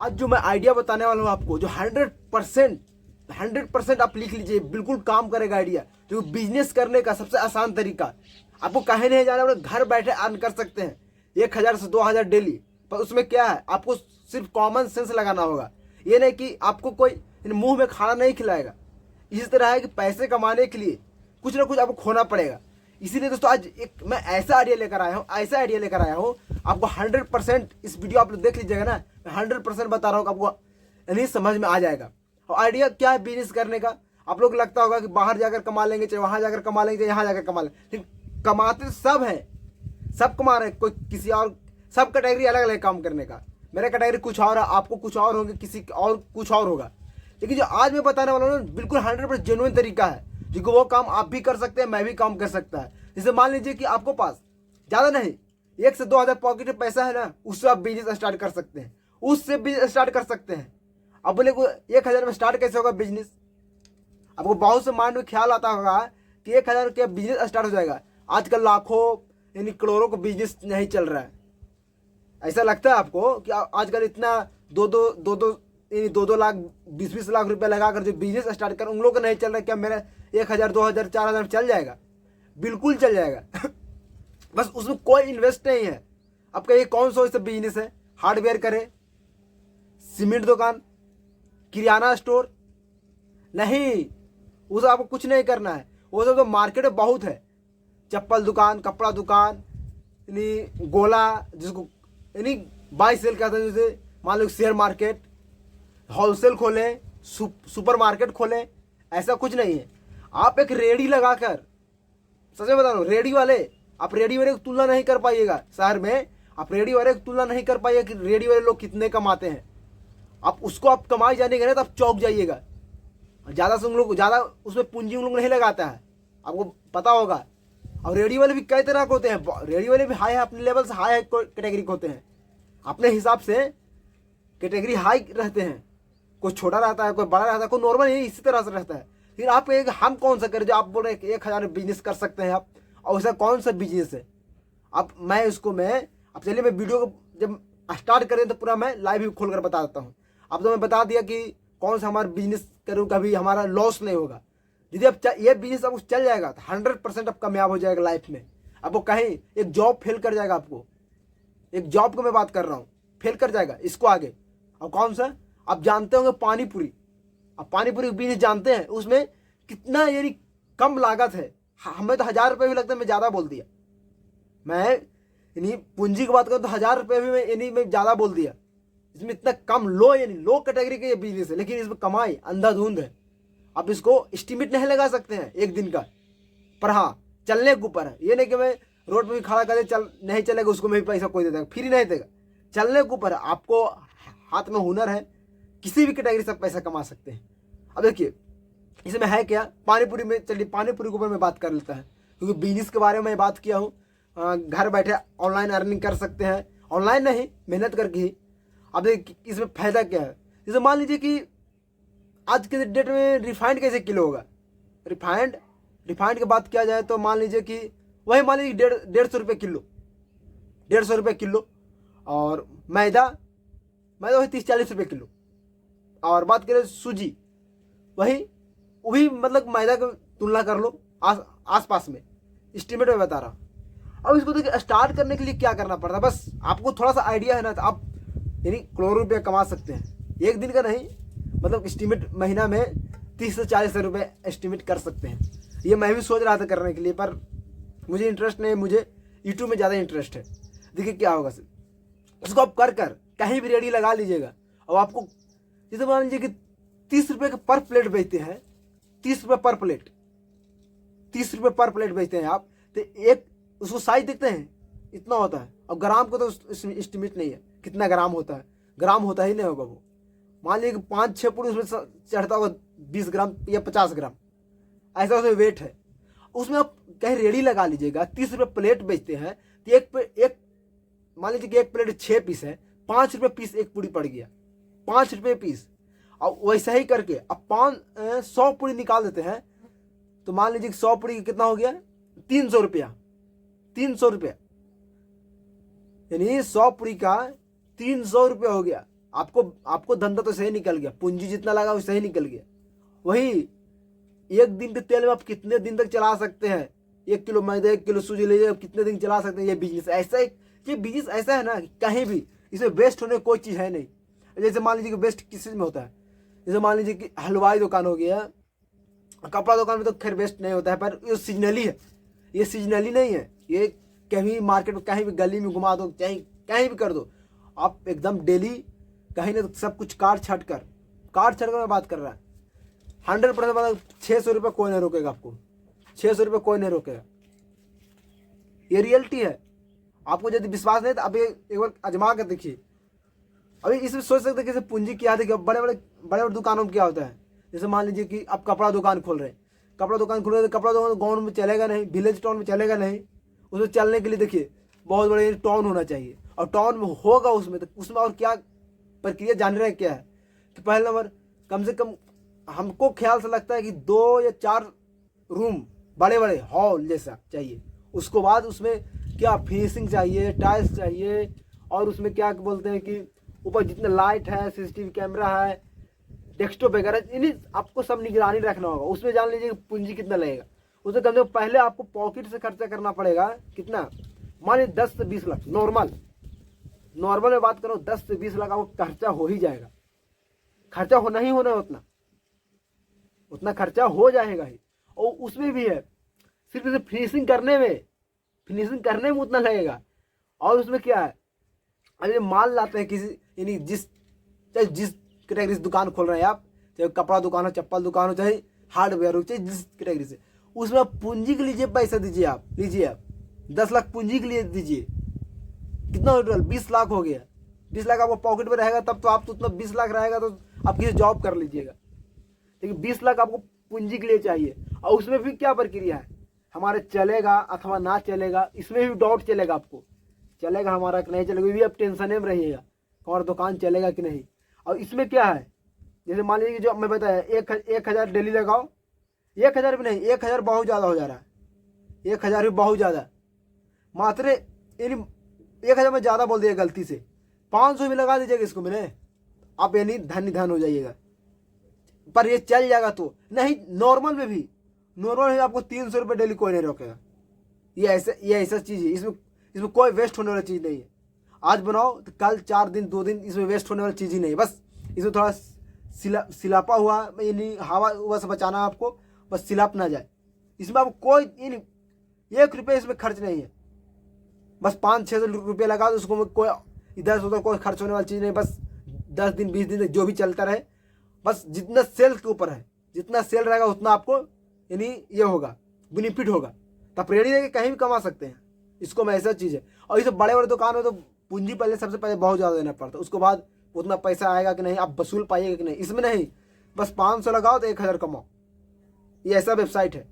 आज जो मैं आइडिया बताने वाला हूँ आपको, जो 100% आप लिख लीजिए, बिल्कुल काम करेगा आइडिया, जो बिजनेस करने का सबसे आसान तरीका। आपको कहीं नहीं जाना, आप घर बैठे अर्न कर सकते हैं 1,000 से 2,000 डेली। पर उसमें क्या है, आपको सिर्फ कॉमन सेंस लगाना होगा। ये नहीं कि आपको कोई मुंह में खाना नहीं खिलाएगा। इसी तरह है कि पैसे कमाने के लिए कुछ ना कुछ आपको खोना पड़ेगा। इसीलिए दोस्तों आज एक मैं ऐसा आइडिया लेकर आया हूँ, आपको 100% इस वीडियो आप लोग देख लीजिएगा ना, मैं 100% बता रहा हूँ, आपको नहीं समझ में आ जाएगा। और आइडिया क्या है बिजनेस करने का। आप लोग लगता होगा कि बाहर जाकर कमा लेंगे, चाहे वहाँ जाकर कमा लेंगे, चाहे यहाँ जाकर कमा लेंगे, लेकिन कमाते सब हैं, सब कमा रहे हैं। कोई किसी और, सब कैटेगरी अलग अलग काम करने का। मेरा कैटेगरी कुछ और है, आपको कुछ और होंगे, किसी और कुछ और होगा। लेकिन जो आज मैं बताने वाला हूँ बिल्कुल 100% जेन्युइन तरीका है, जिसको वो काम आप भी कर सकते हैं, मैं भी काम कर सकता है। जैसे मान लीजिए कि आपको पास ज़्यादा नहीं 1 से 2,000 पॉकेट में पैसा है ना, उससे आप बिजनेस स्टार्ट कर सकते हैं, उससे बिजनेस स्टार्ट कर सकते हैं। अब बोले को 1,000 में स्टार्ट कैसे होगा बिजनेस। आपको बहुत से माइंड में ख्याल आता होगा कि 1,000 के बिजनेस स्टार्ट हो जाएगा। आजकल लाखों यानी करोड़ों का बिजनेस नहीं चल रहा है। ऐसा लगता है आपको कि आजकल इतना 2-2 लाख 20-20 लाख रुपए लगाकर जो बिजनेस स्टार्ट कर, उन लोगों का नहीं चल रहा है। क्या मेरा 1,000 2,000 4,000 चल जाएगा? बिल्कुल चल जाएगा। बस उसमें कोई इन्वेस्ट नहीं है। अब कहिए कौन सा इससे बिजनेस है? हार्डवेयर करे, सीमेंट दुकान, किराना स्टोर? नहीं, उसे आपको कुछ नहीं करना है। वो सब तो मार्केट में बहुत है, चप्पल दुकान, कपड़ा दुकान, यानी गोला, जिसको यानी बाई सेल कहते हैं। जैसे मान लो शेयर मार्केट, होलसेल खोलें, सुपर मार्केट खोलें, ऐसा कुछ नहीं है। आप एक रेडी लगाकर, सच में बता रहा हूँ, रेडी वाले की तुलना नहीं कर पाइएगा। शहर में आप रेडी वाले की तुलना नहीं कर पाइएगा कि रेडी वाले लोग कितने कमाते हैं। आप कमाई जाने के ना तो आप चौक जाइएगा। ज़्यादा से उन लोग ज़्यादा उसमें पूंजी उन लोग नहीं लगाता है, आपको पता होगा। और रेडी वाले भी कई तरह के होते हैं। रेडी वाले भी हाई है, अपने लेवल से हाई कैटेगरी के होते हैं, अपने हिसाब से कैटेगरी हाई रहते हैं। कोई छोटा रहता है, कोई बड़ा रहता है, कोई नॉर्मल ही इसी तरह से रहता है। लेकिन आप एक हम कौन सा करें जो आप बोल रहे हैं कि 1,000 में बिजनेस कर सकते हैं आप, और वैसा कौन सा बिजनेस है? अब चलिए मैं वीडियो को जब स्टार्ट करें तो पूरा मैं लाइव ही खोल कर बता देता हूँ। अब तो मैं बता दिया कि कौन सा हमारा बिजनेस करूँ, कभी हमारा लॉस नहीं होगा। यदि अब ये बिजनेस आपको चल जाएगा तो 100% आप कामयाब हो जाएगा लाइफ में। आपको कहीं एक जॉब फेल कर जाएगा, आपको एक जॉब को मैं बात कर रहा हूँ, फेल कर जाएगा इसको आगे। और कौन सा आप जानते होंगे? पानीपुरी। आप पानीपुरी बिजनेस जानते हैं, उसमें कितना यानी कम लागत है। हमें तो 1,000 रुपये भी लगता है, मैं ज़्यादा बोल दिया। मैं यानी पूंजी की बात करूँ तो 1,000 रुपये भी मैं ज़्यादा बोल दिया। इसमें इतना कम लो कैटेगरी का ये बिजनेस है, लेकिन इसमें कमाई अंधाधुंध है। आप इसको एस्टिमेट नहीं लगा सकते हैं एक दिन का। पर हाँ, चलने के ऊपर है। ये नहीं कि मैं रोड पर भी खड़ा कर चल नहीं चलेगा, उसको मैं भी पैसा कोई दे देगा, फ्री नहीं देगा। चलने के ऊपर है। आपको हाथ में हुनर है, किसी भी कैटेगरी से पैसा कमा सकते हैं। अब देखिए इसमें है क्या, पानीपुरी में। चलिए पानीपुरी के ऊपर मैं बात कर लेता है, क्योंकि बिजनेस के बारे में मैं बात किया हूँ। घर बैठे ऑनलाइन अर्निंग कर सकते हैं, ऑनलाइन नहीं मेहनत करके ही। अब देखिए इसमें फ़ायदा क्या है। जैसे मान लीजिए कि आज के डेट में रिफाइंड कैसे किलो होगा। रिफाइंड की बात किया जाए तो मान लीजिए कि वही मान लीजिए 150 रुपये किलो, 150 रुपये किलो। और मैदा वही 30-40 रुपये किलो। और बात करें सूजी, वो भी मतलब मैदा की तुलना कर लो आस पास में, एस्टिमेट में बता रहा। अब इसको देखिए स्टार्ट करने के लिए क्या करना पड़ता है। बस आपको थोड़ा सा आइडिया है ना, तो आप यानी करोड़ों रुपये कमा सकते हैं। एक दिन का नहीं, मतलब एस्टिमेट महीना में 30 से 40 रुपये एस्टिमेट कर सकते हैं। ये मैं भी सोच रहा था करने के लिए, पर मुझे इंटरेस्ट नहीं, मुझे यूट्यूब में ज़्यादा इंटरेस्ट है। देखिए क्या होगा सर, उसको आप कर कहीं भी रेडी लगा लीजिएगा। और आपको जैसे मान लीजिए कि 30 रुपये का पर प्लेट बेचते हैं, 30 रुपये पर प्लेट, 30 रुपये पर प्लेट बेचते हैं आप। तो एक उसको साइज देखते हैं, इतना होता है। अब ग्राम को तो इसमें एस्टिमेट नहीं है कितना ग्राम होता है, ग्राम होता ही नहीं होगा वो। मान लीजिए कि 5-6 पूरी उसमें चढ़ता होगा 20 ग्राम या 50 ग्राम, ऐसा उसमें वेट है। उसमें आप कहीं रेडी लगा लीजिएगा। 30 रुपये प्लेट बेचते हैं तो एक मान लीजिए कि एक प्लेट 6 पीस है, 5 रुपये पीस एक पूरी पड़ गया, 5 रुपये पीस। और वैसा ही करके अब 100 पूरी निकाल देते हैं, तो मान लीजिए कि 100 पूरी कितना हो गया, 300 रुपया। 300 रुपया यानी 100 पूरी का 300 रुपया हो गया। आपको धंधा तो सही निकल गया, पूंजी जितना लगा वो सही निकल गया। वही एक दिन के तेल में आप कितने दिन तक चला सकते हैं? 1 किलो मैदा 1 किलो सूजी लीजिए, आप कितने दिन चला सकते हैं? ये बिजनेस ऐसा है ना कि कहीं भी इसमें वेस्ट होने कोई चीज़ है नहीं। जैसे मान लीजिए कि वेस्ट किस चीज़ में होता है, जैसे मान लीजिए कि हलवाई दुकान हो गया, कपड़ा दुकान में तो खैर वेस्ट नहीं होता है, पर ये सीजनली है, ये सीजनली नहीं है। ये कहीं मार्केट में कहीं भी गली में घुमा दो, चाहे कहीं भी कर दो, आप एकदम डेली कहीं ना सब कुछ काट छाट कर मैं बात कर रहा है 100%। मतलब 600 रुपये कोई नहीं रोकेगा आपको, 600 रुपये कोई नहीं रोकेगा, ये रियलिटी है। आपको यदि विश्वास नहीं तो अभी एक बार आजमा कर देखिए। अभी इसमें सोच सकते हैं कि पूंजी क्या देखिए, बड़े बड़े दुकानों में क्या होता है। जैसे मान लीजिए कि आप कपड़ा दुकान खोल रहे हैं, तो कपड़ा दुकान गाँव में चलेगा नहीं, विलेज टाउन में चलेगा नहीं। उसमें चलने के लिए देखिए बहुत बड़े टाउन होना चाहिए, और टाउन में होगा उसमें तो उसमें और क्या प्रक्रिया जान रहे हैं क्या है कि पहले नंबर कम से कम हमको ख्याल से लगता है कि 2 या 4 रूम बड़े बड़े हॉल जैसा चाहिए। उसको बाद उसमें क्या फिनिशिंग चाहिए, टाइल्स चाहिए, और उसमें क्या बोलते हैं कि ऊपर जितने लाइट है, सीसीटीवी कैमरा है, डेस्कटॉप वगैरह, इन्हीं आपको सब निगरानी रखना होगा। उसमें जान लीजिए कि पूंजी कितना लगेगा। उससे कम से कम पहले आपको पॉकेट से खर्चा करना पड़ेगा कितना, मान लीजिए 10 से 20 लाख नॉर्मल में बात करो, 10 से 20 लाख आपको खर्चा हो ही जाएगा। खर्चा होना ही होना है, उतना खर्चा हो जाएगा ही। और उसमें भी है सिर्फ इसे फिनिशिंग करने में उतना लगेगा। और उसमें क्या है, अरे माल लाते हैं किसी यानी जिस कैटेगरी से दुकान खोल रहे हैं आप, चाहे कपड़ा दुकान हो, चप्पल दुकान हो, चाहे हार्डवेयर हो, चाहे जिस कैटेगरी से, उसमें आप पूंजी के लीजिए पैसा लीजिए आप 10 लाख पूंजी के लिए दीजिए। कितना टोटल 20 लाख हो गया। 20 लाख आपको पॉकेट में रहेगा तब तो आप तो उतना 20 लाख रहेगा तो आप किसी जॉब कर लीजिएगा, लेकिन 20 लाख आपको पूंजी के लिए चाहिए। और उसमें भी क्या प्रक्रिया है, हमारे चलेगा अथवा ना चलेगा, इसमें भी डाउट चलेगा आपको, चलेगा हमारा कि नहीं चलेगा, भी आप टेंशन में रहिएगा और दुकान चलेगा कि नहीं। और इसमें क्या है, जैसे मान लीजिए जो मैं बताया 1,000 डेली लगाओ, 1,000 भी नहीं, 1,000 बहुत ज़्यादा हो जा रहा है, 1,000 भी बहुत ज़्यादा, मात्र यानी 1,000 में ज़्यादा बोल दिया गलती से, 500 भी लगा दीजिएगा इसको मैंने, आप यानी धन हो जाइएगा। पर ये चल जाएगा तो नहीं, नॉर्मल में भी आपको 300 रुपये डेली कोई नहीं रोकेगा। ये ऐसा चीज़ है, इसमें कोई वेस्ट होने वाली चीज़ नहीं है। आज बनाओ तो कल 4 दिन 2 दिन इसमें वेस्ट होने वाली चीज़ ही नहीं। बस इसमें थोड़ा सिलापा हुआ, यानी हवा से बचाना आपको, बस सिलाप ना जाए। इसमें आपको कोई 1 रुपये इसमें खर्च नहीं है। बस 500-600 रुपये लगा दो, उसको कोई इधर से उधर कोई खर्च होने वाली चीज़ नहीं। बस 10 दिन 20 दिन जो भी चलता रहे, बस जितना सेल के ऊपर है, जितना सेल रहेगा उतना आपको यानी ये होगा, बेनिफिट होगा। तब रेडी रह के कहीं भी कमा सकते हैं। इसको में ऐसा चीज़ है। और इसे बड़े दुकान में तो पूंजी पहले सबसे पहले बहुत ज़्यादा देना पड़ता है, उसके बाद उतना पैसा आएगा कि नहीं, आप वसूल पाइएगा कि नहीं। इसमें नहीं, बस 500 लगाओ तो 1,000 कमाओ, ये ऐसा वेबसाइट है।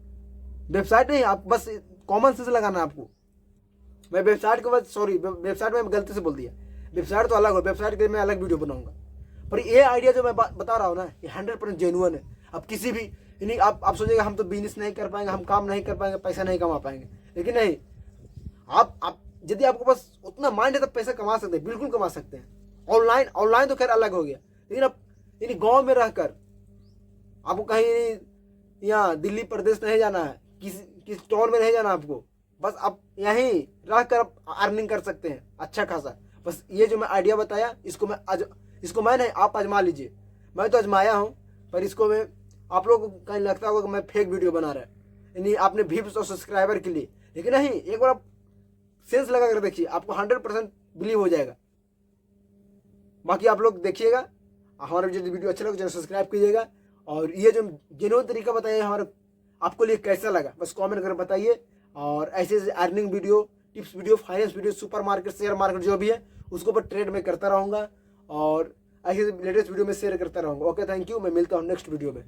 वेबसाइट नहीं, आप बस कॉमन सेंस लगाना है आपको। मैं वेबसाइट के बाद वेबसाइट में गलती से बोल दिया, वेबसाइट तो अलग हो, वेबसाइट के लिए मैं अलग वीडियो बनाऊंगा। पर ये आइडिया जो मैं बता रहा हूँ ना, ये 100% जेन्युइन है। अब किसी भी यानी आप सोचेंगे हम तो बिजनेस नहीं कर पाएंगे, हम काम नहीं कर पाएंगे, पैसा नहीं कमा पाएंगे, लेकिन नहीं, आप यदि आपको बस उतना माइंड है तो पैसा कमा सकते हैं, बिल्कुल कमा सकते हैं। ऑनलाइन तो खैर अलग हो गया, लेकिन अब यानी गाँव में रहकर आपको कहीं यहाँ दिल्ली प्रदेश नहीं जाना है, किसी टाउन में नहीं जाना आपको, बस आप यहीं रहकर आप अर्निंग कर सकते हैं अच्छा खासा। बस ये जो मैं आइडिया बताया, इसको मैं नहीं, आप आजमा लीजिए। मैं तो आजमाया हूँ, पर इसको मैं आप लोगों को कहीं लगता होगा कि मैं फेक वीडियो बना रहा है, यानी आपने व्यूज और सब्सक्राइबर के लिए, लेकिन नहीं, एक बार आप सेंस लगा कर देखिए, आपको 100% बिलीव हो जाएगा। बाकी आप लोग देखिएगा, हमारा जो वीडियो अच्छा लगे चैनल सब्सक्राइब कीजिएगा, और ये जो जेन्युइन तरीका बताया हमारा आपको लिए कैसा लगा बस कमेंट कर बताइए। और ऐसे earning video, tips video, finance video, super market, share market जो भी है उसको पर ट्रेड में करता रहूँगा, और ऐसे लेटेस्ट वीडियो में शेयर करता रहूँगा। ओके, थैंक यू, मैं मिलता हूँ नेक्स्ट वीडियो में।